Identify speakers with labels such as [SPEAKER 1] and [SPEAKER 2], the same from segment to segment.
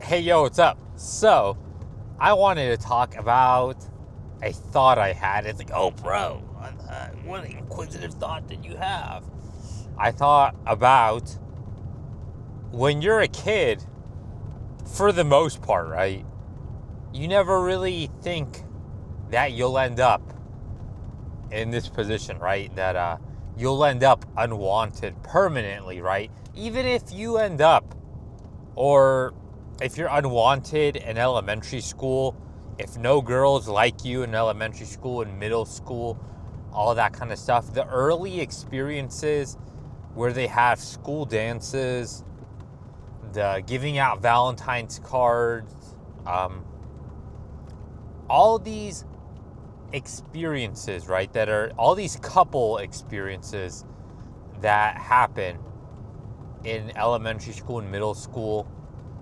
[SPEAKER 1] Hey, yo, what's up? So, I wanted to talk about a thought I had. It's like, oh, bro, what inquisitive thought did you have? I thought about when you're a kid, for the most part, right? You never really think that you'll end up in this position, right? That you'll end up unwanted permanently, right? Even if you end up, or if you're unwanted in elementary school, if no girls like you in elementary school and middle school, all that kind of stuff, the early experiences where they have school dances, the giving out Valentine's cards, all these experiences, right, that are all these couple experiences that happen in elementary school and middle school,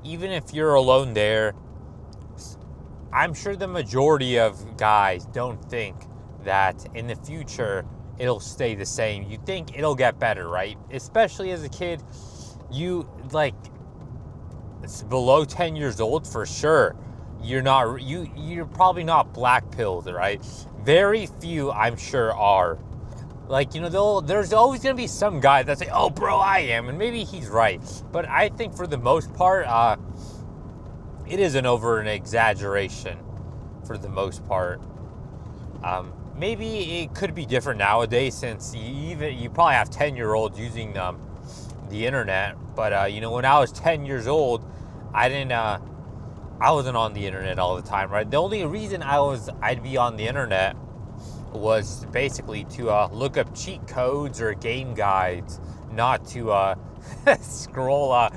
[SPEAKER 1] even if you're alone there, I'm sure the majority of guys don't think that in the future it'll stay the same. You think it'll get better, right? Especially as a kid, you like, it's below 10 years old for sure. You're probably not black pilled, right? Very few, I'm sure, are. Like, there's always going to be some guy that's like, oh, bro, I am. And maybe he's right. But I think for the most part, it isn't over an exaggeration for the most part. Maybe it could be different nowadays since you probably have 10-year-olds using the internet. But, when I was 10 years old, I wasn't on the internet all the time, right? The only reason I'd be on the internet was basically to look up cheat codes or game guides, not to scroll,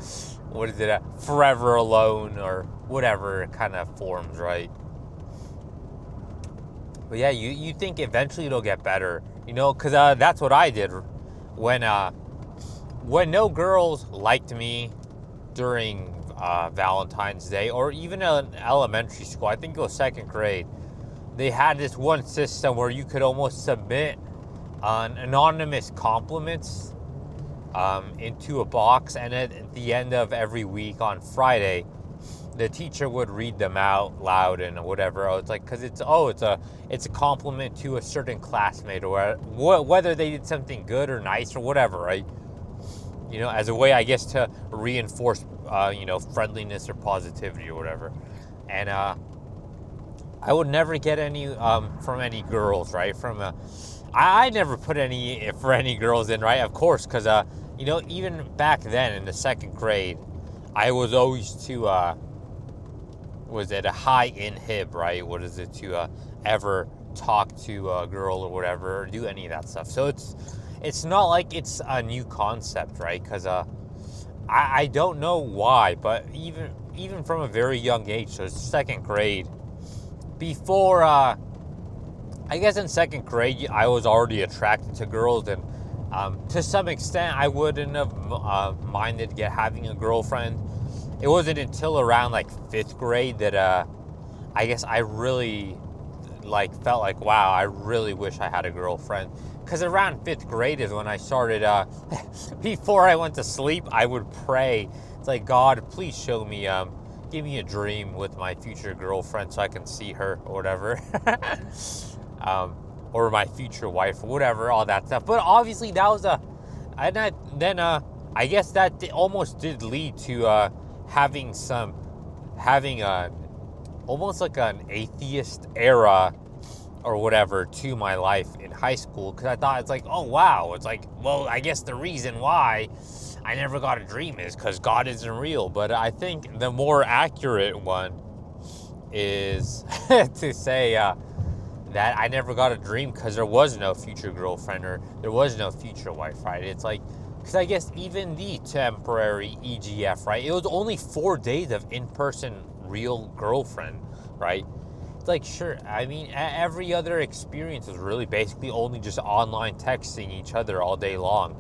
[SPEAKER 1] Forever Alone or whatever kind of forums, right? But yeah, you think eventually it'll get better, because that's what I did when no girls liked me during Valentine's Day, or even in elementary school. I think it was second grade. They had this one system where you could almost submit anonymous compliments into a box, and at the end of every week on Friday, the teacher would read them out loud and whatever. It's like, because it's a compliment to a certain classmate, or whether they did something good or nice or whatever, right? As a way, I guess, to reinforce friendliness or positivity or whatever. And I would never get any from any girls, right? I never put any for any girls in, right? Of course, because even back then in the second grade, I was always was at a high inhib, right? What is it, to ever talk to a girl or whatever, or do any of that stuff. So it's not like it's a new concept, right? Because I don't know why, but even from a very young age, so second grade, before, I guess in second grade, I was already attracted to girls, and to some extent, I wouldn't have minded having a girlfriend. It wasn't until around like fifth grade that I guess I really felt like, wow, I really wish I had a girlfriend. Because around fifth grade is when I started, before I went to sleep, I would pray. It's like, God, please show me, give me a dream with my future girlfriend so I can see her or whatever. Or my future wife or whatever, all that stuff. But obviously that was I guess that almost did lead to having almost like an atheist era or whatever to my life in high school, because I thought, it's like, oh wow, it's like, well, I guess the reason why I never got a dream is because God isn't real. But I think the more accurate one is to say that I never got a dream because there was no future girlfriend or there was no future wife, right? It's like, because I guess even the temporary EGF, right? It was only 4 days of in-person real girlfriend, right? It's like, sure, I mean, every other experience is really basically only just online texting each other all day long.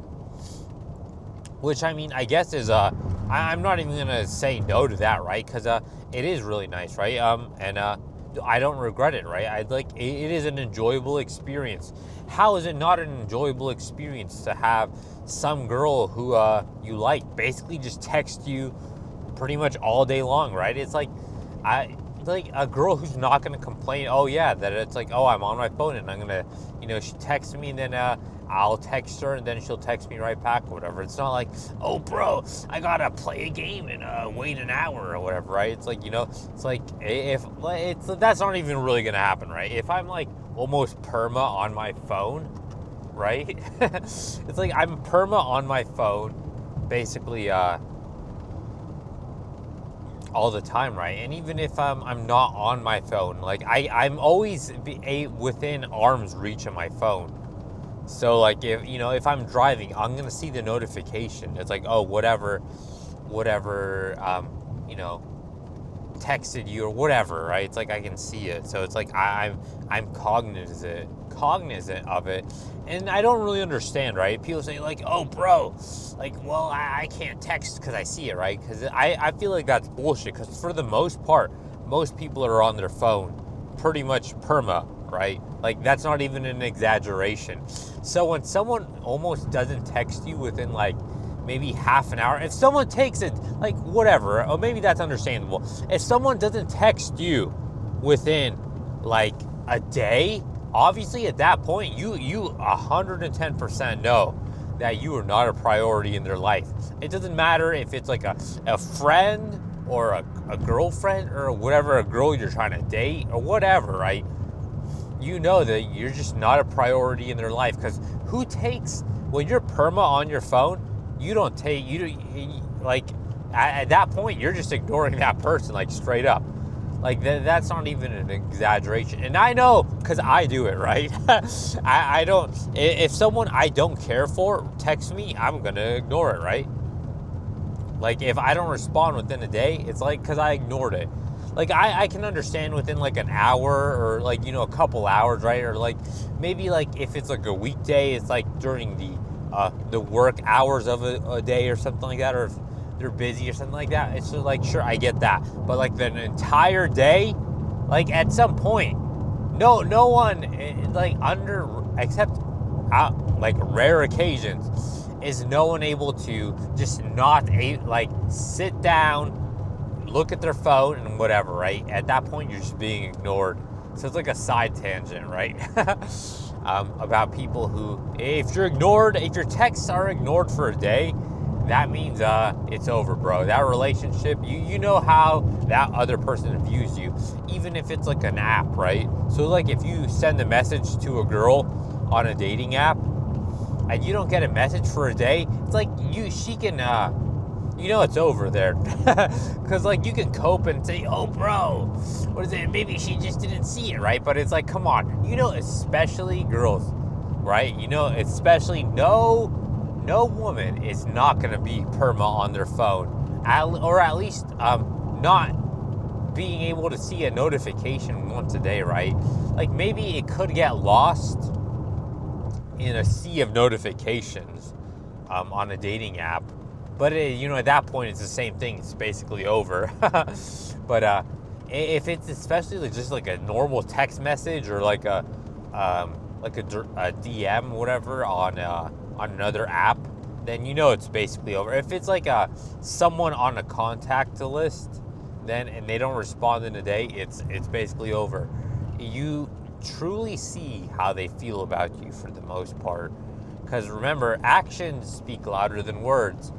[SPEAKER 1] Which, I mean, I guess is, I'm not even going to say no to that, right? Because it is really nice, right? And I don't regret it, right? It is an enjoyable experience. How is it not an enjoyable experience to have some girl who you like basically just text you pretty much all day long, right? It's like, like a girl who's not going to complain, oh yeah, that it's like, oh, I'm on my phone and I'm going to, she texts me and then I'll text her and then she'll text me right back or whatever. It's not like, oh bro, I got to play a game and wait an hour or whatever, right? It's like, it's like, that's not even really going to happen, right? If I'm like almost perma on my phone, right? It's like I'm perma on my phone basically all the time, right? And even if I'm not on my phone, like I'm always within arm's reach of my phone. So like if I'm driving, I'm gonna see the notification. It's like, oh, whatever, texted you or whatever, right? It's like I can see it. So it's like I'm cognizant of it, and I don't really understand, right? People say like, oh bro, like, well, I can't text because I see it, right? Because I feel like that's bullshit, because for the most part, most people are on their phone pretty much perma, right? Like that's not even an exaggeration. So when someone almost doesn't text you within like maybe half an hour, if someone takes it, like whatever, or maybe that's understandable. If someone doesn't text you within like a day, obviously at that point you 110% know that you are not a priority in their life. It doesn't matter if it's like a friend or a girlfriend or whatever, a girl you're trying to date or whatever, right? You know that you're just not a priority in their life, because when you're perma on your phone, like at that point you're just ignoring that person, like straight up. Like that's not even an exaggeration. And I know, because I do it, right? I don't, if someone I don't care for texts me, I'm gonna ignore it, right? Like if I don't respond within a day, it's like because I ignored it. Like I can understand within like an hour or like, a couple hours, right? Or like maybe like if it's like a weekday, it's like during the work hours of a day or something like that, or if they're busy or something like that. It's just like, sure, I get that. But like the entire day, like at some point, no one, like except like rare occasions, is no one able to just not like sit down, look at their phone and whatever, right? At that point, you're just being ignored. So it's like a side tangent, right? About people who, if your texts are ignored for a day, that means it's over, bro. That relationship, you know how that other person views you, even if it's like an app, right? So like if you send a message to a girl on a dating app and you don't get a message for a day, it's like she can it's over there. Because like you can cope and say, oh bro, what is it, maybe she just didn't see it, right? But it's like, come on, especially girls, right? Especially no woman is not going to be perma on their phone, or at least not being able to see a notification once a day, right? Like maybe it could get lost in a sea of notifications on a dating app. But at that point, it's the same thing. It's basically over. But if it's especially just like a normal text message or like a DM, whatever, on another app, then it's basically over. If it's like someone on a contact list, then and they don't respond in a day, it's basically over. You truly see how they feel about you for the most part, because remember, actions speak louder than words.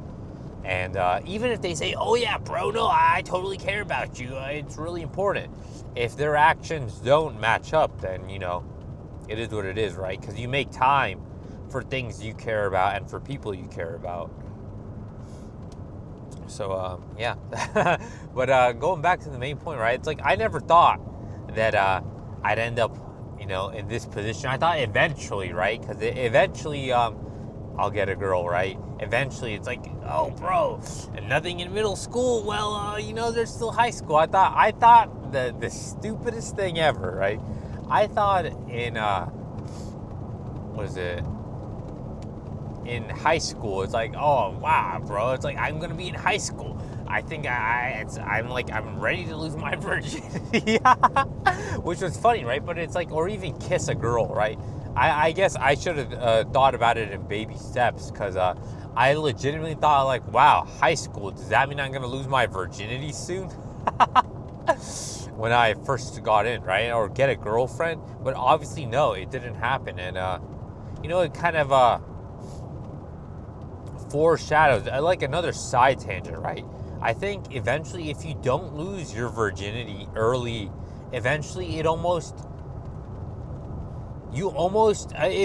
[SPEAKER 1] And even if they say, oh yeah, bro, no, I totally care about you, it's really important, if their actions don't match up, then, it is what it is, right? Because you make time for things you care about and for people you care about. So, yeah. But going back to the main point, right? It's like I never thought that I'd end up, in this position. I thought eventually, right? Because eventually I'll get a girl, right? Eventually, it's like, oh, bro, and nothing in middle school. Well, there's still high school. I thought the stupidest thing ever, right? I thought in in high school, it's like, oh wow, bro, it's like I'm gonna be in high school. I think I'm ready to lose my virginity, which was funny, right? But it's like, or even kiss a girl, right? I guess I should have thought about it in baby steps, because I legitimately thought, like, wow, high school, does that mean I'm going to lose my virginity soon? When I first got in, right? Or get a girlfriend. But obviously, no, it didn't happen. And, it kind of foreshadows, like, another side tangent, right? I think eventually, if you don't lose your virginity early, eventually it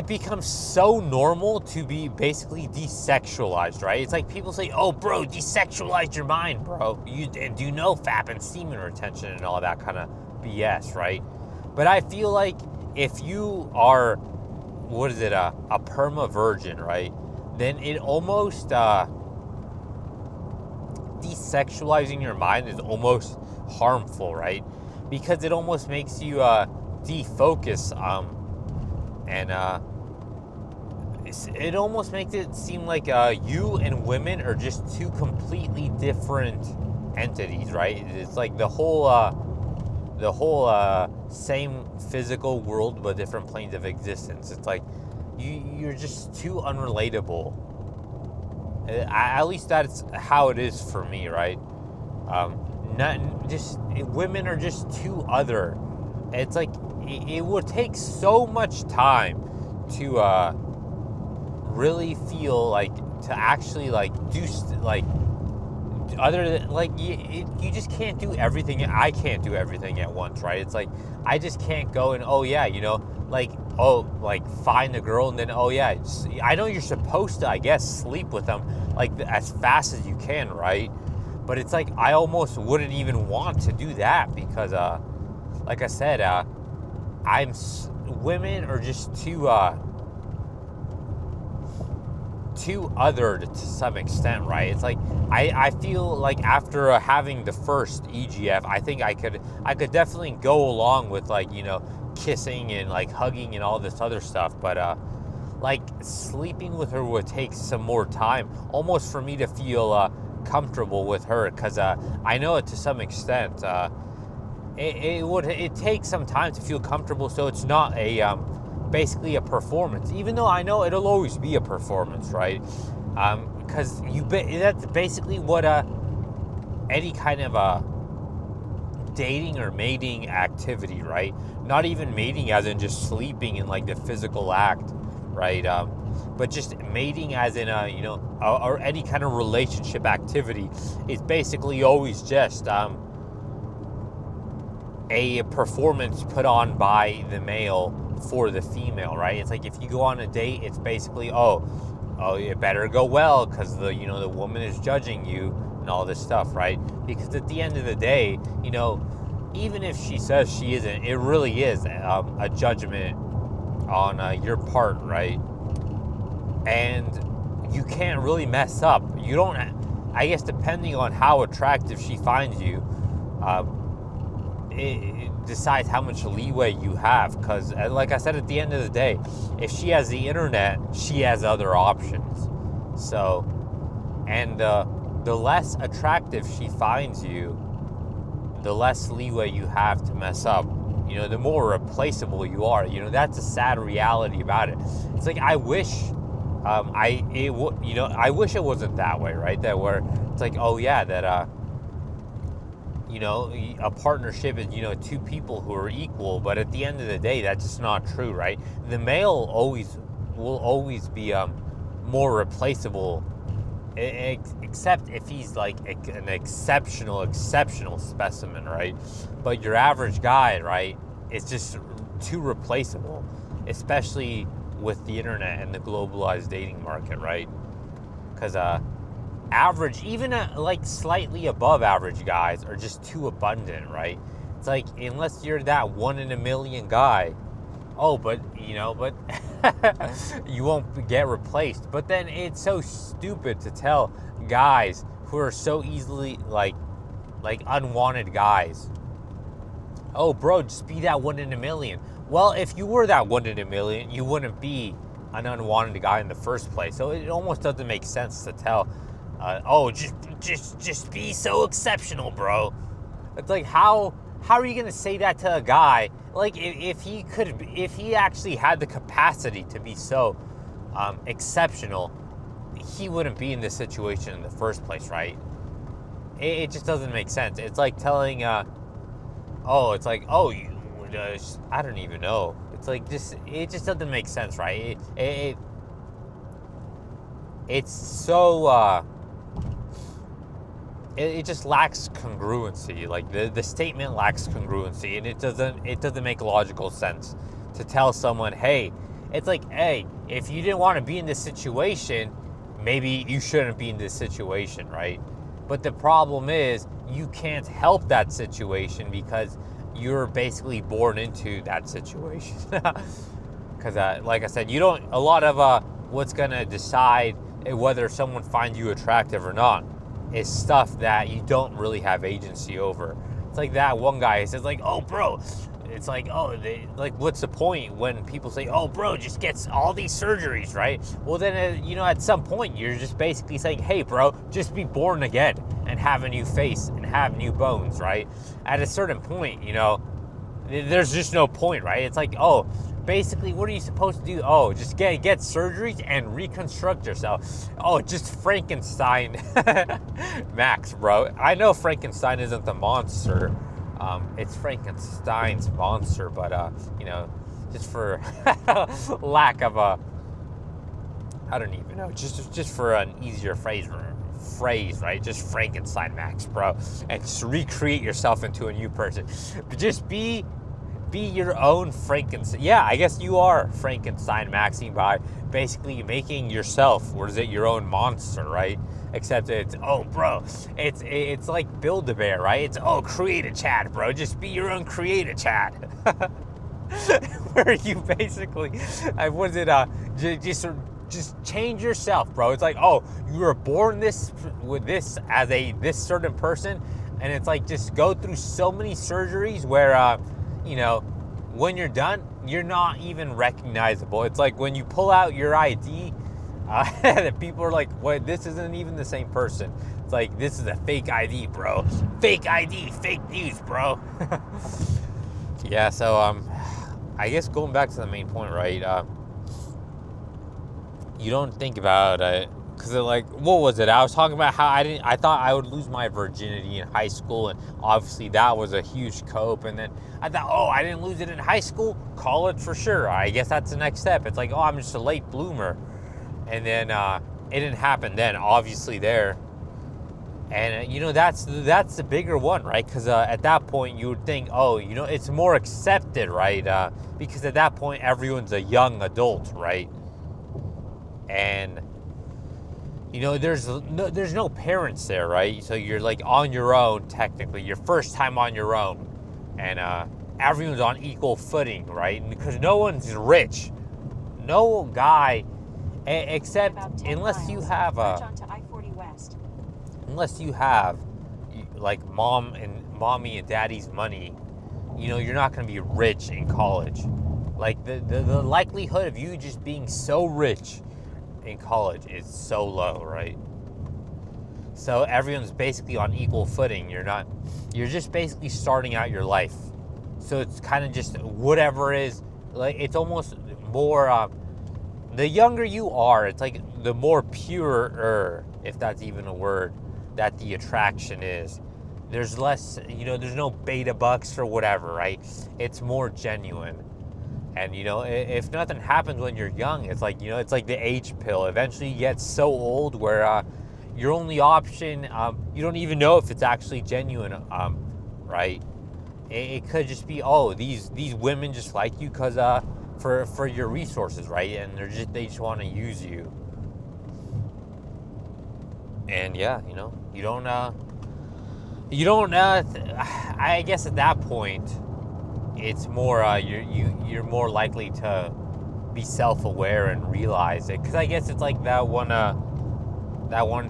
[SPEAKER 1] becomes so normal to be basically desexualized, right? It's like people say, oh, bro, desexualize your mind, bro. You do FAP and semen retention and all that kind of BS, right? But I feel like if you are, a perma virgin, right? Then it almost, desexualizing your mind is almost harmful, right? Because it almost makes you defocus, and it almost makes it seem like you and women are just two completely different entities, right? It's like the whole same physical world but different planes of existence. It's like you're just too unrelatable. At least that's how it is for me, right? Women are just too other. It's like it would take so much time to really feel like, to actually like do like, other than like, you just can't do everything. I can't do everything at once, right? It's like I just can't go and, oh yeah, like find a girl and then, oh yeah, I know you're supposed to, I guess, sleep with them like as fast as you can, right? But it's like I almost wouldn't even want to do that, because like I said, women are just too othered to some extent, right? It's like I feel like after having the first EGF, I think I could definitely go along with, like, kissing and like hugging and all this other stuff, but like sleeping with her would take some more time, almost, for me to feel comfortable with her, because I know it to some extent. It takes some time to feel comfortable, so it's not basically a performance, even though I know it'll always be a performance, right? Because that's basically what any kind of dating or mating activity, right? Not even mating as in just sleeping in like the physical act, right? But just mating as in or any kind of relationship activity is basically always just a performance put on by the male for the female, right? It's like if you go on a date, it's basically, oh, it better go well, because the woman is judging you and all this stuff, right? Because at the end of the day, even if she says she isn't, it really is a judgment on your part, right? And you can't really mess up. You don't, I guess, depending on how attractive she finds you, it decides how much leeway you have, because like I said, at the end of the day, if she has the internet, she has other options. So, and the less attractive she finds you, the less leeway you have to mess up. The more replaceable you are. That's a sad reality about it. It's like I wish I wish it wasn't that way, right? That where it's like, oh yeah, that a partnership is, two people who are equal, but at the end of the day, that's just not true, right? The male will always be more replaceable, except if he's like an exceptional specimen, right? But your average guy, right, it's just too replaceable, especially with the internet and the globalized dating market, right? Because average, even like slightly above average guys are just too abundant, right? It's like, unless you're that 1 in a million guy, but you won't get replaced. But then it's so stupid to tell guys who are so easily like unwanted guys, oh bro, just be that 1 in a million. Well, if you were that 1 in a million, you wouldn't be an unwanted guy in the first place. So it almost doesn't make sense to tell, just be so exceptional, bro. It's like, how how are you going to say that to a guy? Like, if he actually had the capacity to be so exceptional, he wouldn't be in this situation in the first place, right? It just doesn't make sense. It's like telling, you, I don't even know. It's like, it just doesn't make sense, right? It's so, it just lacks congruency. Like, the statement lacks congruency, and it doesn't make logical sense to tell someone, hey, it's like, hey, if you didn't want to be in this situation, maybe you shouldn't be in this situation, right? But the problem is, you can't help that situation because you're basically born into that situation. Because, like I said, you don't, a lot of what's going to decide whether someone finds you attractive or not is stuff that you don't really have agency over. It's like that one guy says, like, oh, bro, it's like, oh, what's the point when people say, oh, bro, just gets all these surgeries, right? Well, then, at some point, you're just basically saying, hey, bro, just be born again and have a new face and have new bones, right? At a certain point, there's just no point, right? It's like, oh, basically, what are you supposed to do? Oh, just get surgeries and reconstruct yourself. Oh, just Frankenstein Max, bro. I know Frankenstein isn't the monster. It's Frankenstein's monster, but, just for lack of I don't even know, just for an easier phrase, right? Just Frankenstein Max, bro. And just recreate yourself into a new person. But just be your own Frankenstein. Yeah, I guess you are Frankenstein Maxing by basically making yourself, your own monster, right? Except it's, oh, bro, it's like Build-A-Bear, right? It's, oh, create a Chad, bro. Just be your own create a Chad. Where you basically, just change yourself, bro. It's like, oh, you were born with this as this certain person, and it's like, just go through so many surgeries where, when you're done, you're not even recognizable. It's like when you pull out your ID, that people are like, "What? This isn't even the same person." It's like, this is a fake ID, bro. Fake ID, fake news, bro. Yeah. So, I guess going back to the main point, right? You don't think about it. Because, like, what was it? I was talking about how I thought I would lose my virginity in high school, and obviously that was a huge cope. And then I thought, oh, I didn't lose it in high school, college for sure. I guess that's the next step. It's like, oh, I'm just a late bloomer. And then it didn't happen then, obviously there. And, that's the bigger one, right? Because at that point you would think, oh, it's more accepted, right? Because at that point everyone's a young adult, right? And there's no parents there, right? So you're like on your own, technically, your first time on your own, and everyone's on equal footing, right? Because no one's rich, no guy, except unless you have like mommy and daddy's money, you're not going to be rich in college. Like the likelihood of you just being so rich in college is so low, right? So everyone's basically on equal footing. You're just basically starting out your life. So it's kind of just whatever is, like, it's almost more, the younger you are, it's like the more purer, if that's even a word, that the attraction is. There's less, there's no beta bucks or whatever, right? It's more genuine. And, if nothing happens when you're young, it's like, it's like the age pill. Eventually you get so old where your only option, you don't even know if it's actually genuine, right? It could just be, oh, these women just like you because for your resources, right? And they just want to use you. And yeah, you don't, I guess at that point, it's more you're more likely to be self-aware and realize it, because I guess it's like that one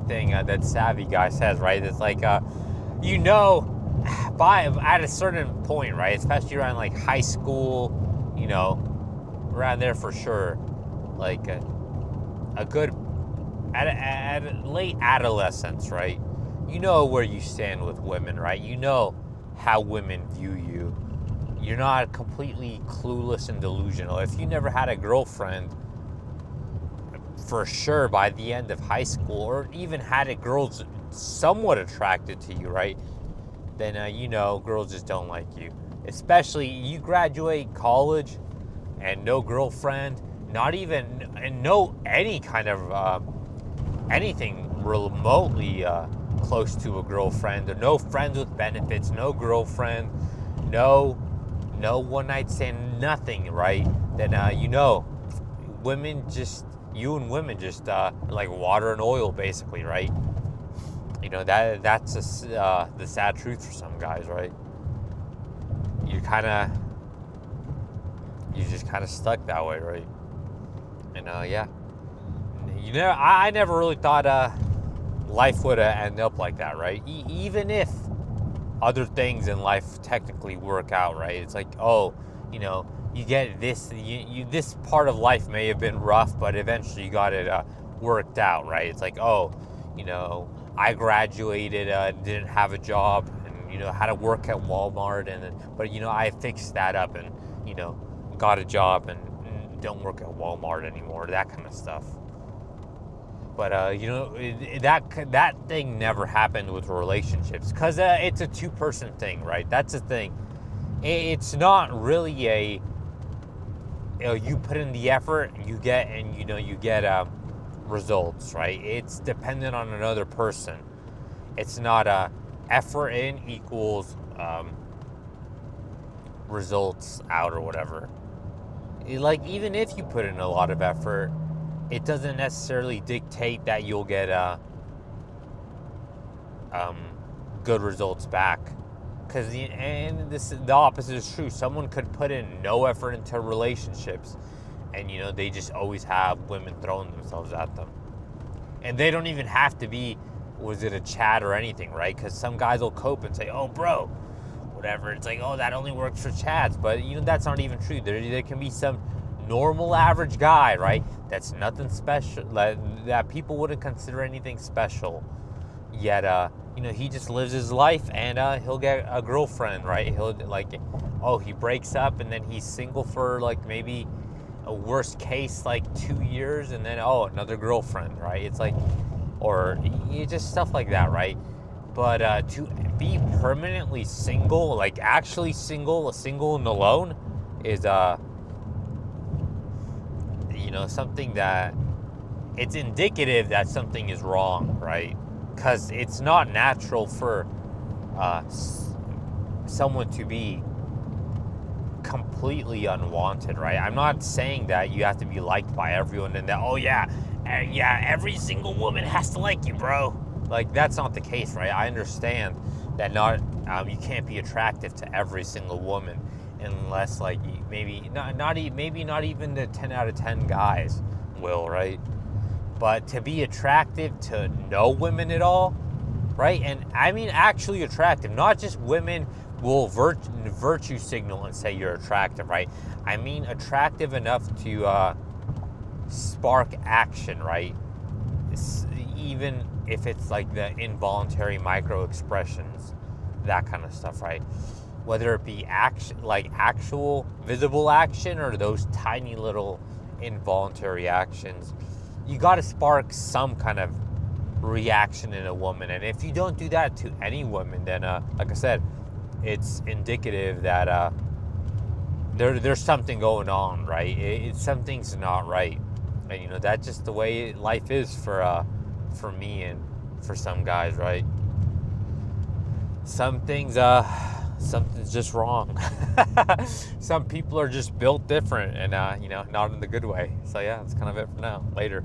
[SPEAKER 1] thing that savvy guy says, right? It's like by at a certain point, right, especially around like high school, around there for sure, like a good at late adolescence, right? Where you stand with women, right? how women view you. You're not completely clueless and delusional. If you never had a girlfriend, for sure by the end of high school, or even had a girls somewhat attracted to you, right? Then girls just don't like you. Especially you graduate college and no girlfriend, not even, and no any kind of anything remotely close to a girlfriend, or no friends with benefits, no girlfriend, no one night stand, nothing, right? Then women just you and women just like water and oil, basically, right? That's the sad truth for some guys, right? You just kind of stuck that way, right? And yeah, I never really thought life would end up like that, right? Even if other things in life technically work out, right? It's like, oh, you get this, this part of life may have been rough, but eventually you got it worked out, right? It's like, oh, I graduated, didn't have a job, and had to work at Walmart, but I fixed that up, and got a job, and don't work at Walmart anymore, that kind of stuff. But that thing never happened with relationships, because it's a two-person thing, right? That's the thing. It's not really you put in the effort and you get results, right? It's dependent on another person. It's not effort in equals results out, or whatever. Like, even if you put in a lot of effort, it doesn't necessarily dictate that you'll get good results back. Because the opposite is true. Someone could put in no effort into relationships, and they just always have women throwing themselves at them, and they don't even have to be, was it a chat or anything, right? Because some guys will cope and say, oh bro, whatever, it's like, oh, that only works for chats, but that's not even true. There can be some normal average guy, right, that's nothing special, that people wouldn't consider anything special, yet he just lives his life, and he'll get a girlfriend, right? He'll, like, oh, he breaks up and then he's single for like maybe a worst case like 2 years, and then another girlfriend, right? It's like, or just stuff like that, right? But to be permanently single, like actually single and alone, is something that it's indicative that something is wrong, right? Because it's not natural for someone to be completely unwanted, right? I'm not saying that you have to be liked by everyone, and that, oh yeah, every single woman has to like you, bro. Like, that's not the case, right? I understand that you can't be attractive to every single woman, unless, like, maybe not even the 10 out of 10 guys will, right? But to be attractive to no women at all, right? And I mean actually attractive, not just women will virtue signal and say you're attractive, right? I mean attractive enough to spark action, right? Even if it's like the involuntary micro expressions, that kind of stuff, right? Whether it be action, like actual visible action, or those tiny little involuntary actions, you got to spark some kind of reaction in a woman. And if you don't do that to any woman, then like I said, it's indicative that there's something going on, right? Something's not right. And that's just the way life is for me and for some guys, right? Something's just wrong. Some people are just built different, and not in the good way. So yeah, that's kind of it for now. Later.